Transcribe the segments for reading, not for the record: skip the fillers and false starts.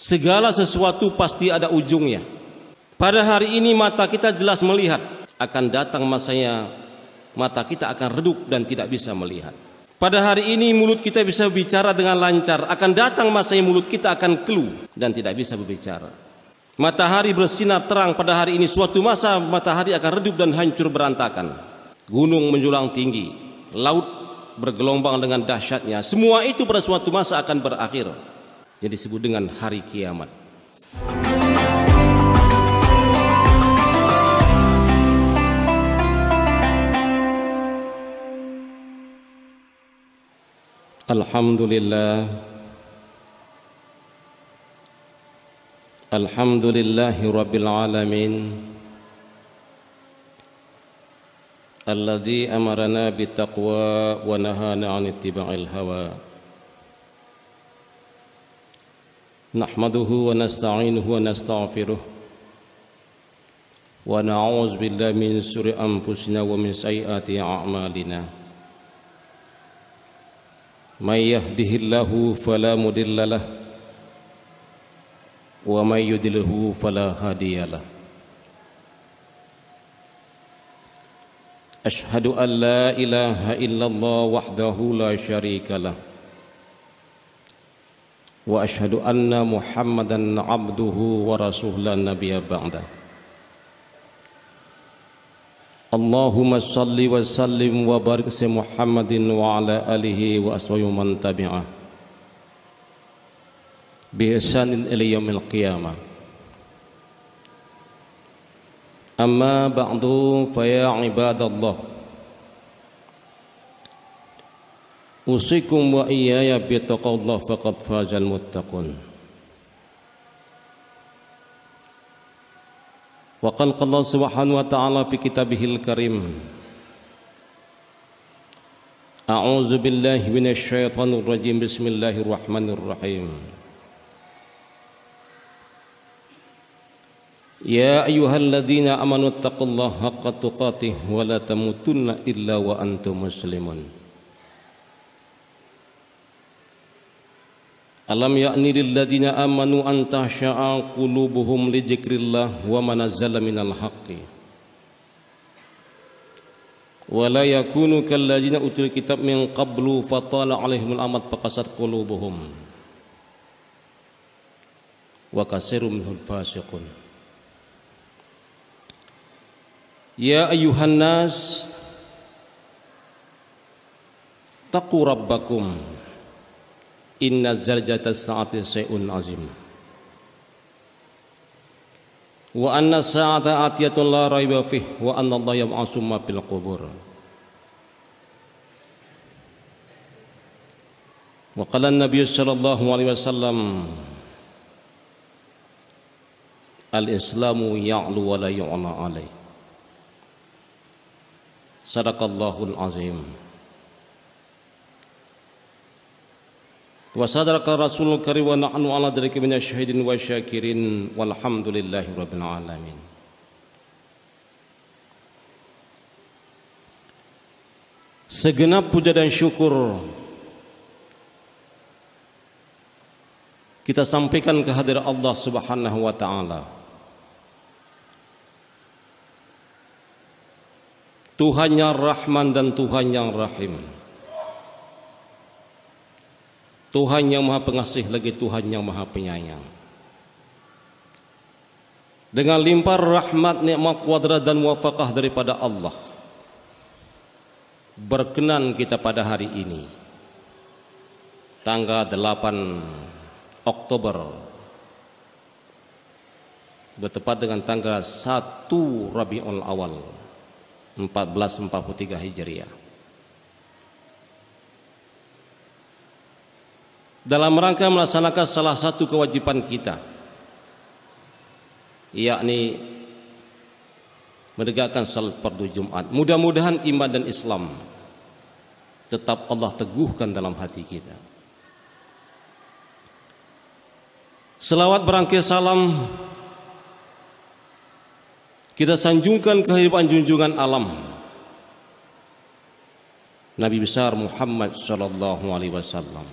Segala sesuatu pasti ada ujungnya. Pada hari ini mata kita jelas melihat, akan datang masanya mata kita akan redup dan tidak bisa melihat. Pada hari ini mulut kita bisa bicara dengan lancar, akan datang masanya mulut kita akan keluh dan tidak bisa berbicara. Matahari bersinar terang pada hari ini, suatu masa matahari akan redup dan hancur berantakan. Gunung menjulang tinggi, laut bergelombang dengan dahsyatnya. Semua itu pada suatu masa akan berakhir. Jadi disebut dengan hari kiamat. Alhamdulillah, alhamdulillahi rabbil alamin, alladzi amarana bittaqwa wa nahana 'an ittiba'il hawa. Nahmaduhu wa nasta'inuhu wa nastaghfiruh wa na'udzu billahi min shururi anfusina wa min sayyiati a'malina. May yahdihillahu fala mudilla lahu wa may yudlilhu fala hadiyalah. Ashhadu an la ilaha illallah wahdahu la syarika lah wa ashhadu anna Muhammadan abduhu wa rasuluhu la nabiyya ba'da. Allahumma salli wa sallim wa barik ala Muhammadin wa ala alihi wa ashabihi man tabi'ah bi ihsanin ila yaumil qiyamah. Amma ba'du fa ya ibadallah, usikum wa iyaya bi taqwallah faqad fazal muttaqun. Wa qala Allah subhanahu wa ta'ala fi kitabihil karim, a'udzu billahi minasy syaithanir rajim, bismillahirrahmanirrahim. Ya ayyuhalladzina amanu taqullaha haqqa tuqatih wa la tamutunna illa wa antum muslimun. Alam ya'ni lil ladzina amanu an tahsha'a qulubuhum li dzikrillah wa ma nazzala minal haqqi wa la yakunu kal ladzina utul kitab min qablu fatala 'alaihimul amad faqasat qulubuhum wa katsirun minhum fasiqun. Ya ayyuhan nas taqu rabbakum inna zalzalatas sa'ati syai'un azim wa anna sa'ata atiyatun la raiba fih wa anna Allah yab'atsu ma fil qubur. Wa qala an-nabiy sallallahu alaihi wasallam, al-islamu ya'lu wa la yu'la alaih. Sadaqallahul azim. Wa sadaka rasulul karim wa nahnu ala dzalika minasyahidin wa syakirin walhamdulillahi rabbil alamin. Segenap puja dan syukur kita sampaikan ke hadirat Allah Subhanahu wa taala, Tuhan yang Rahman dan Tuhan yang Rahim, Tuhan yang Maha Pengasih lagi Tuhan yang Maha Penyayang. Dengan limpah rahmat, nikmat, qudrah dan muwafaqah daripada Allah, berkenan kita pada hari ini tanggal 8 Oktober bertepat dengan tanggal 1 Rabiul Awal 1443 Hijriah, dalam rangka melaksanakan salah satu kewajiban kita, yakni menegakkan salat fardu Jumat. Mudah-mudahan iman dan Islam tetap Allah teguhkan dalam hati kita. Selawat berangkai salam kita sanjungkan kehidupan junjungan alam Nabi besar Muhammad sallallahu alaihi wasallam.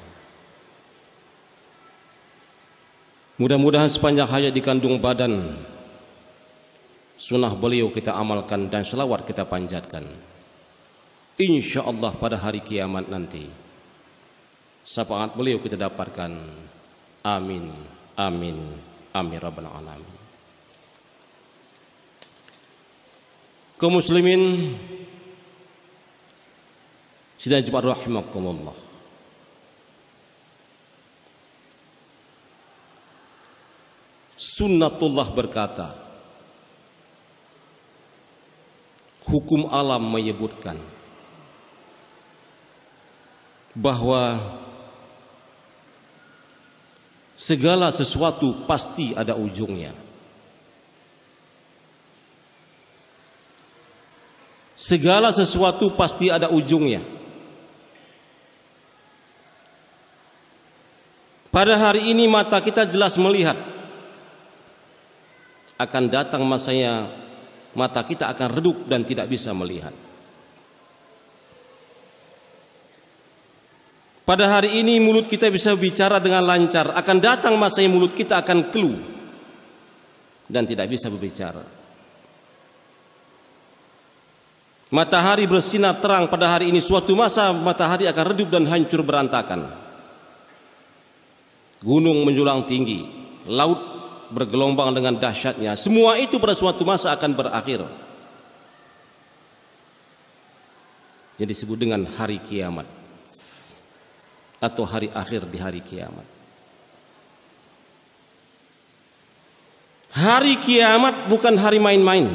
Mudah-mudahan sepanjang hayat di kandung badan sunnah beliau kita amalkan dan selawat kita panjatkan. Insya Allah pada hari kiamat nanti syafaat beliau kita dapatkan. Amin, amin, amin rabbal alamin. Kaum muslimin sidang Jumat rahimakumullah. Sunnatullah berkata, hukum alam menyebutkan bahwa segala sesuatu pasti ada ujungnya. Segala sesuatu pasti ada ujungnya. Pada hari ini mata kita jelas melihat akan datang masanya mata kita akan redup dan tidak bisa melihat. Pada hari ini mulut kita bisa bicara dengan lancar, akan datang masanya mulut kita akan keluh dan tidak bisa berbicara. Matahari bersinar terang pada hari ini, suatu masa matahari akan redup dan hancur berantakan. Gunung menjulang tinggi, laut bergelombang dengan dahsyatnya. Semua itu pada suatu masa akan berakhir. Jadi disebut dengan hari kiamat atau hari akhir di hari kiamat. Hari kiamat bukan hari main-main.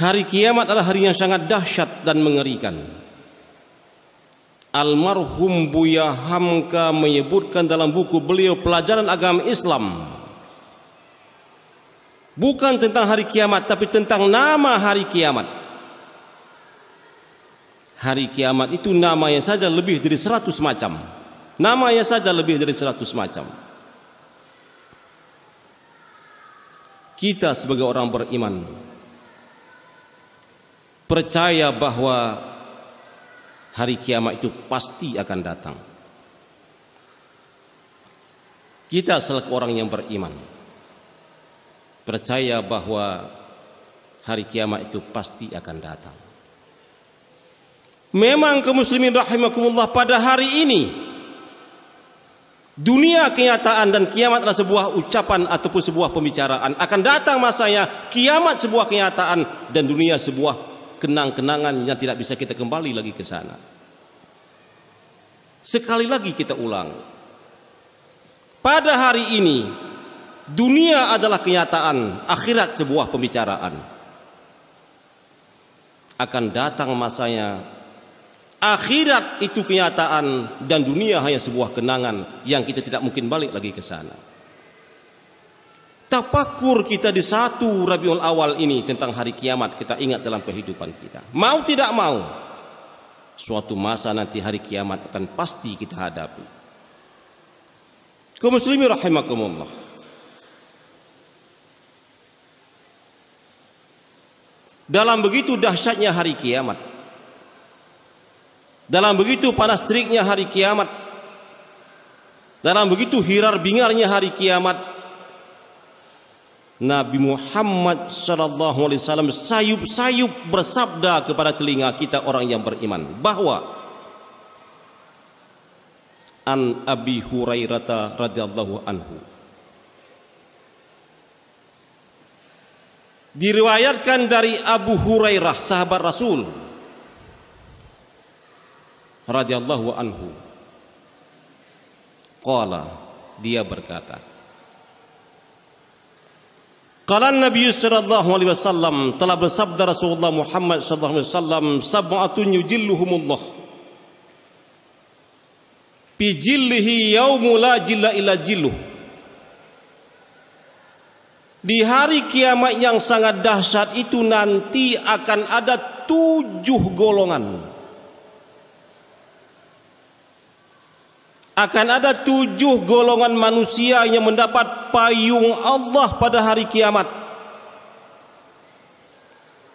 Hari kiamat adalah hari yang sangat dahsyat dan mengerikan. Almarhum Buya Hamka menyebutkan dalam buku beliau Pelajaran Agama Islam, bukan tentang hari kiamat tapi tentang nama hari kiamat. Hari kiamat itu namanya saja lebih dari 100 macam. Namanya saja lebih dari 100 macam. Kita sebagai orang beriman percaya bahwa hari kiamat itu pasti akan datang. Kita selaku orang yang beriman percaya bahwa hari kiamat itu pasti akan datang. Memang kaum muslimin rahimakumullah, pada hari ini dunia kenyataan dan kiamat adalah sebuah ucapan ataupun sebuah pembicaraan. Akan datang masanya kiamat sebuah kenyataan dan dunia sebuah kenang-kenangan yang tidak bisa kita kembali lagi ke sana. Sekali lagi kita ulang, pada hari ini dunia adalah kenyataan, akhirat sebuah pembicaraan. Akan datang masanya akhirat itu kenyataan dan dunia hanya sebuah kenangan yang kita tidak mungkin balik lagi ke sana. Tafakur kita di 1 Rabiul Awal ini tentang hari kiamat kita ingat dalam kehidupan kita. Mau tidak mau, suatu masa nanti hari kiamat akan pasti kita hadapi. Kaum muslimin rahimakumullah, dalam begitu dahsyatnya hari kiamat, dalam begitu panas teriknya hari kiamat, dalam begitu hirar bingarnya hari kiamat, Nabi Muhammad SAW sayup-sayup bersabda kepada telinga kita orang yang beriman bahwa an Abi Hurairah radhiyallahu anhu, diriwayatkan dari Abu Hurairah sahabat Rasul radhiyallahu anhu, qala, dia berkata, qala Nabi sallallahu alaihi wasallam, telah bersabda Rasulullah Muhammad sallallahu alaihi wasallam, sab'atun yujilluhumullah fi jillihi yaumu la jilla illa jilluh. Di hari kiamat yang sangat dahsyat itu nanti akan ada 7 golongan. Akan ada 7 golongan manusia yang mendapat payung Allah pada hari kiamat.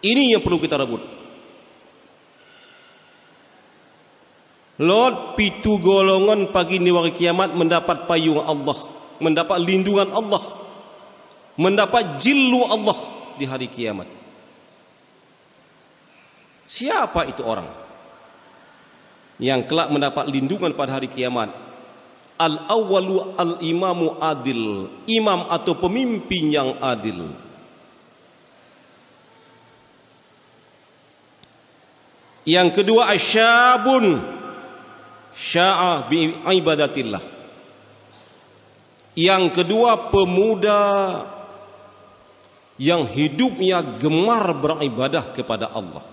Ini yang perlu kita rebut. Lot pitu golongan pagi ni hari kiamat mendapat payung Allah, mendapat lindungan Allah, mendapat jillu Allah di hari kiamat. Siapa itu orang yang kelak mendapat lindungan pada hari kiamat? Al-awwalu al-imamu adil, imam atau pemimpin yang adil. Yang kedua, asyabun sya'a bi ibadatillah. Yang kedua, pemuda yang hidupnya gemar beribadah kepada Allah.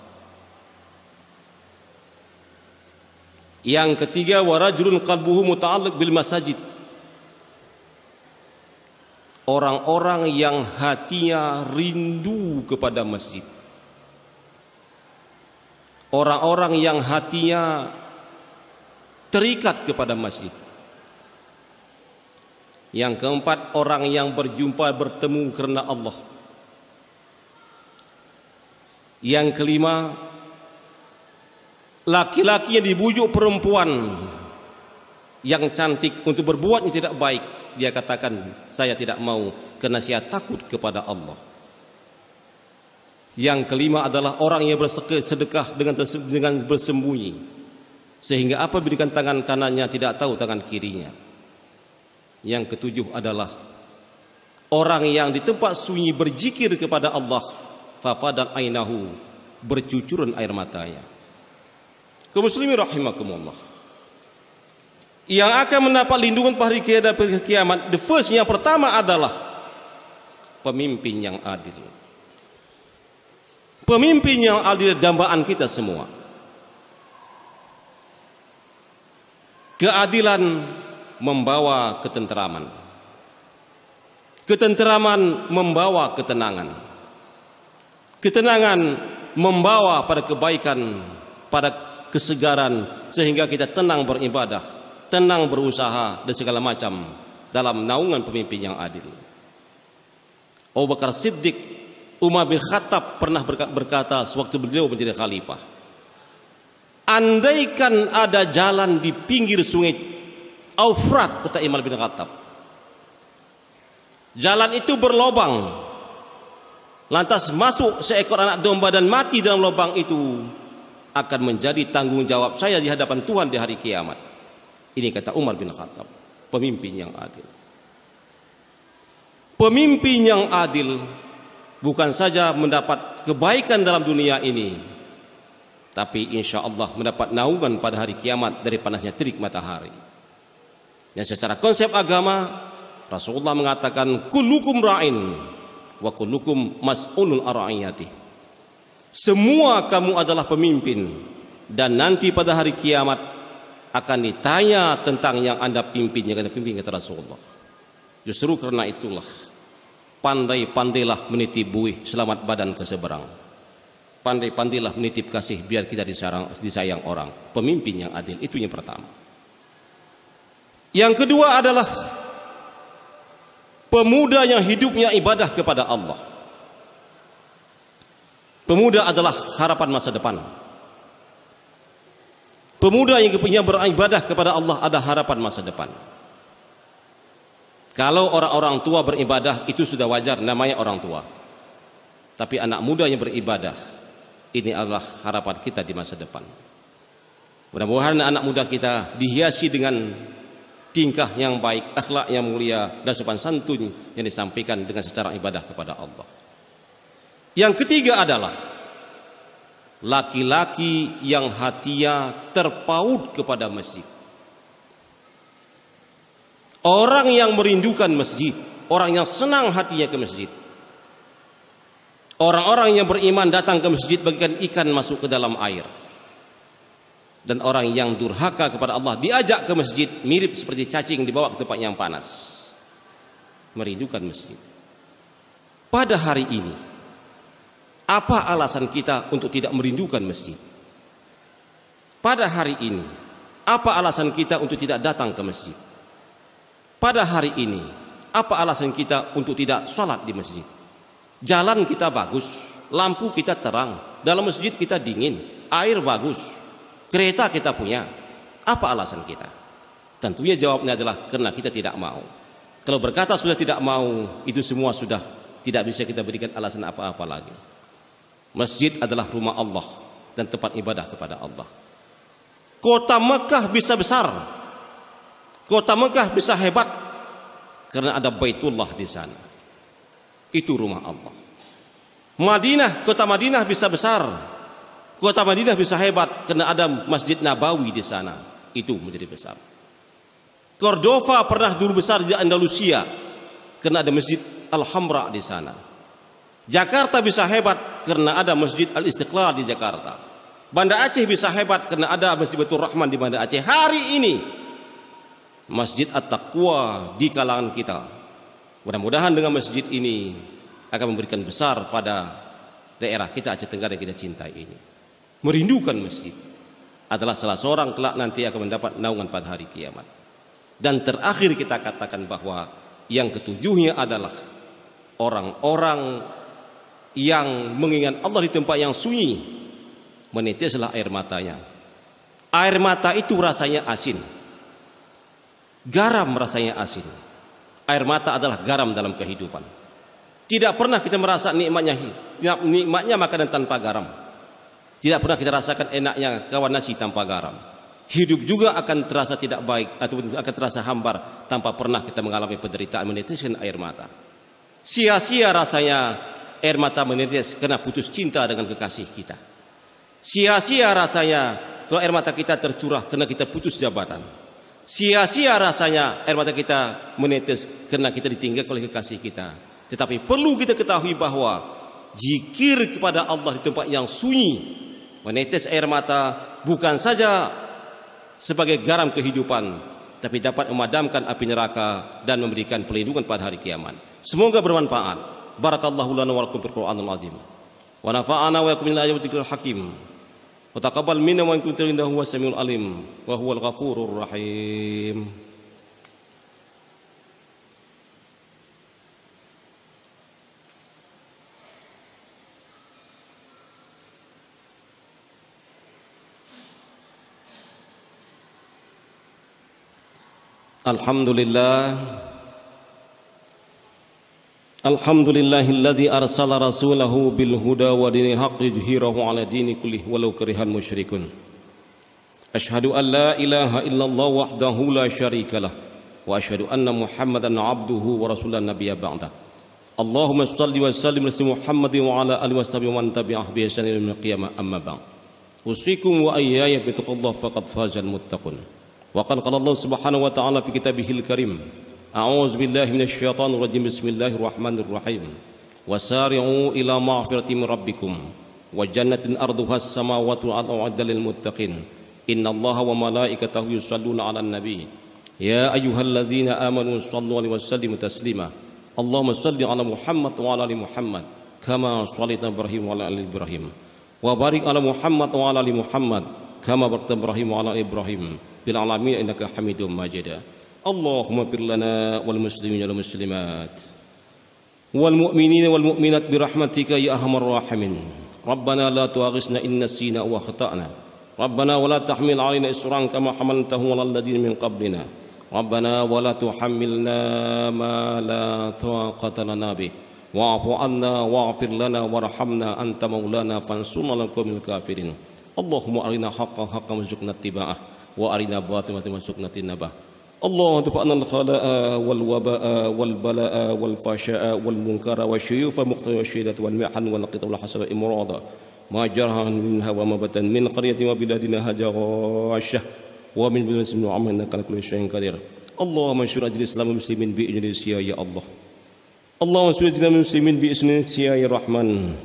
Yang ketiga, warajulun qalbuhu muta'alliq bil masajid. Orang-orang yang hatinya rindu kepada masjid. Orang-orang yang hatinya terikat kepada masjid. Yang keempat, orang yang bertemu karena Allah. Yang kelima, laki-laki yang dibujuk perempuan yang cantik untuk berbuat yang tidak baik, dia katakan saya tidak mau karena saya takut kepada Allah. Yang kelima adalah orang yang bersedekah dengan bersembunyi, sehingga apa berikan tangan kanannya tidak tahu tangan kirinya. Yang ketujuh adalah orang yang di tempat sunyi berzikir kepada Allah, fafadat ainahu, bercucuran air matanya. Kaum muslimin rahimakumullah, yang akan mendapat lindungan pada hari kiamat, the first, yang pertama adalah pemimpin yang adil. Pemimpin yang adil dambaan kita semua. Keadilan membawa ketenteraman. Ketenteraman membawa ketenangan. Ketenangan membawa pada kebaikan, pada kesegaran, sehingga kita tenang beribadah, tenang berusaha dan segala macam dalam naungan pemimpin yang adil. Abu Bakar Siddiq, Umar bin Khattab pernah berkata sewaktu beliau menjadi khalifah, andaikan ada jalan di pinggir sungai Aufrat, kata Umar bin Khattab, jalan itu berlobang, lantas masuk seekor anak domba dan mati dalam lubang itu, akan menjadi tanggung jawab saya di hadapan Tuhan di hari kiamat. Ini kata Umar bin Khattab, pemimpin yang adil. Pemimpin yang adil bukan saja mendapat kebaikan dalam dunia ini, tapi insya Allah mendapat naungan pada hari kiamat dari panasnya terik matahari. Dan secara konsep agama, Rasulullah mengatakan kullukum ra'in wa kullukum mas'ulun an ra'iyatihi. Semua kamu adalah pemimpin, dan nanti pada hari kiamat akan ditanya tentang yang Anda pimpin, yang Anda pimpin, kata Rasulullah. Justru karena itulah pandai-pandailah menitip buih, selamat badan ke seberang. Pandai-pandailah menitip kasih biar kita disayang orang. Pemimpin yang adil, itu yang pertama. Yang kedua adalah pemuda yang hidupnya ibadah kepada Allah. Pemuda adalah harapan masa depan. Pemuda yang punya beribadah kepada Allah ada harapan masa depan. Kalau orang-orang tua beribadah itu sudah wajar, namanya orang tua. Tapi anak muda yang beribadah, ini adalah harapan kita di masa depan. Mudah-mudahan anak muda kita dihiasi dengan tingkah yang baik, akhlak yang mulia, dan sopan santun yang disampaikan dengan secara ibadah kepada Allah. Yang ketiga adalah laki-laki yang hatinya terpaut kepada masjid. Orang yang merindukan masjid, orang yang senang hatinya ke masjid. Orang-orang yang beriman datang ke masjid bagikan ikan masuk ke dalam air. Dan orang yang durhaka kepada Allah diajak ke masjid mirip seperti cacing dibawa ke tempat yang panas. Merindukan masjid. Pada hari ini, apa alasan kita untuk tidak merindukan masjid? Pada hari ini, apa alasan kita untuk tidak datang ke masjid? Pada hari ini, apa alasan kita untuk tidak sholat di masjid? Jalan kita bagus, lampu kita terang, dalam masjid kita dingin, air bagus, kereta kita punya, Apa alasan kita? Tentunya jawabnya adalah karena kita tidak mau. Kalau berkata sudah tidak mau, itu semua sudah tidak bisa kita berikan alasan apa-apa lagi. Masjid adalah rumah Allah dan tempat ibadah kepada Allah. Kota Mekah bisa besar, kota Mekah bisa hebat karena ada Baitullah di sana. Itu rumah Allah. Madinah, kota Madinah bisa besar, kota Madinah bisa hebat karena ada Masjid Nabawi di sana. Itu menjadi besar. Cordova pernah dulu besar di Andalusia karena ada Masjid Al-Hamra di sana. Jakarta bisa hebat karena ada Masjid Al-Istiqlal di Jakarta. Banda Aceh bisa hebat karena ada Masjid Baitur Rahman di Banda Aceh. Hari ini Masjid At-Taqwa di kalangan kita. Mudah-mudahan dengan masjid ini akan memberikan besar pada daerah kita Aceh Tenggara yang kita cintai ini. Merindukan masjid adalah salah seorang kelak nanti akan mendapat naungan pada hari kiamat. Dan terakhir kita katakan bahwa yang ketujuhnya adalah orang-orang yang mengingat Allah di tempat yang sunyi, meneteslah air matanya. Air mata itu rasanya asin, garam rasanya asin. Air mata adalah garam dalam kehidupan. Tidak pernah kita merasa nikmatnya makanan tanpa garam. Tidak pernah kita rasakan enaknya kawan nasi tanpa garam. Hidup juga akan terasa tidak baik atau akan terasa hambar tanpa pernah kita mengalami penderitaan meneteskan air mata. Sia-sia rasanya air mata menetes karena putus cinta dengan kekasih kita. Sia-sia rasanya kalau air mata kita tercurah karena kita putus jabatan. Sia-sia rasanya air mata kita menetes karena kita ditinggal oleh kekasih kita. Tetapi perlu kita ketahui bahwa zikir kepada Allah di tempat yang sunyi, menetes air mata bukan saja sebagai garam kehidupan, tapi dapat memadamkan api neraka dan memberikan perlindungan pada hari kiamat. Semoga bermanfaat. Barakallahu lana wa lakum fil Qur'anil azim. Wa nafa'ana wa yakum min ayati dzikril hakim. Wa taqabbal minna wa kunta innahu huwas samiul alim wa huwal ghafurur rahim. Alhamdulillahilladzi arsala rasulahu bil huda wa dinil haqqi yudhhirahu ala dini kullih walau karihal musyrikun. Asyhadu an la ilaha illallah wahdahu la syarikalah wa asyhadu anna Muhammadan abduhu wa rasulan nabiyya ba'da. Allahumma shalli wa sallim ala Muhammadin wa ala alihi washabihi wa man tabi'ah bi ihsan ila yaumil qiyamah amma ba'd. Usikum wa iyaya bi taqwallahi faqad fazal muttaqun. Wa qala Allah subhanahu wa ta'ala fi kitabihil karim. A'udzu billahi minasyaitonir rajim. Bismillahirrahmanirrahim. Wasari'u ila maghfiratin min rabbikum wa jannatin arduha as-samawati wal ardu u'iddat lil muttaqin. Innallaha wa malaikatahu yusholluna 'alan nabi. Ya ayyuhalladzina amanu shallu 'alaihi wa sallimu taslima. Allahumma shalli 'ala Muhammad wa 'ala ali Muhammad kama shallaita Ibrahim wa 'ala ali Ibrahim. Wa barik 'ala Muhammad wa 'ala ali Muhammad kama barakta Ibrahim wa 'ala ali Ibrahim bil alamin innaka Hamidum Majid. Allahumma fir lana wal muslimin wal muslimat wal mu'minin wal mu'minat bi rahmatika ya arhamar rahimin. Rabbana la tu'akhizna in nasina wa akhtana. Rabbana wa la tahmil 'alaina isran kama hamaltahu 'alal ladzina min qablina. Rabbana wa la tuhammilna ma la taqata lana bih. Wa'fu 'anna wa'fir lana warhamna anta maulana fansurna 'alal qaumil kafirin. Allahumma arina haqqan haqqan warzuqna ittiba'ah wa arina batilan warzuqna tinabah. Allah tufa'na al-khala'a wal waba'a wal bala'a wal fasha'a wal munkara wasyuyufa muqtara wasyidat wal mihan wal qita wal hasara imrada ma jarhan minha wa mabatan min qaryatin wa biladina hajarashah wa min biladina wa amanna kana kullu syai'in qadir. Allahumma syur ajli islam muslimin bi Indonesia ya Allah. Allahumma syur ajli muslimin bi Indonesia ya Rahman.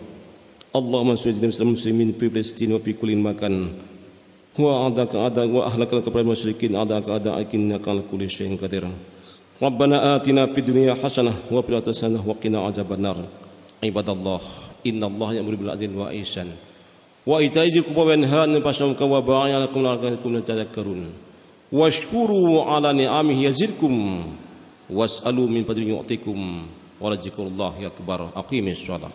Allahumma syur ajli muslimin bi Palestina wa bi kulli makan. Wa adaka ada wa ahlakal kepada musyrikin adaka ada akinna kal kulli syai'in qadir. Rabbana atina fid dunya hasanah wa fil akhirati hasanah wa qina adzabannar. Ibadallah, innallaha ya'muru bil 'adli wa ihsan wa ita'i dzil qurba wa yanha 'anil fahsya'i wa ba'alakum la'allakum tadhakkarun. Washkuru 'ala ni'amihi yazidkum was'alu min fadlihi yu'tikum wa rizqullahi akbar. Aqimis shalah.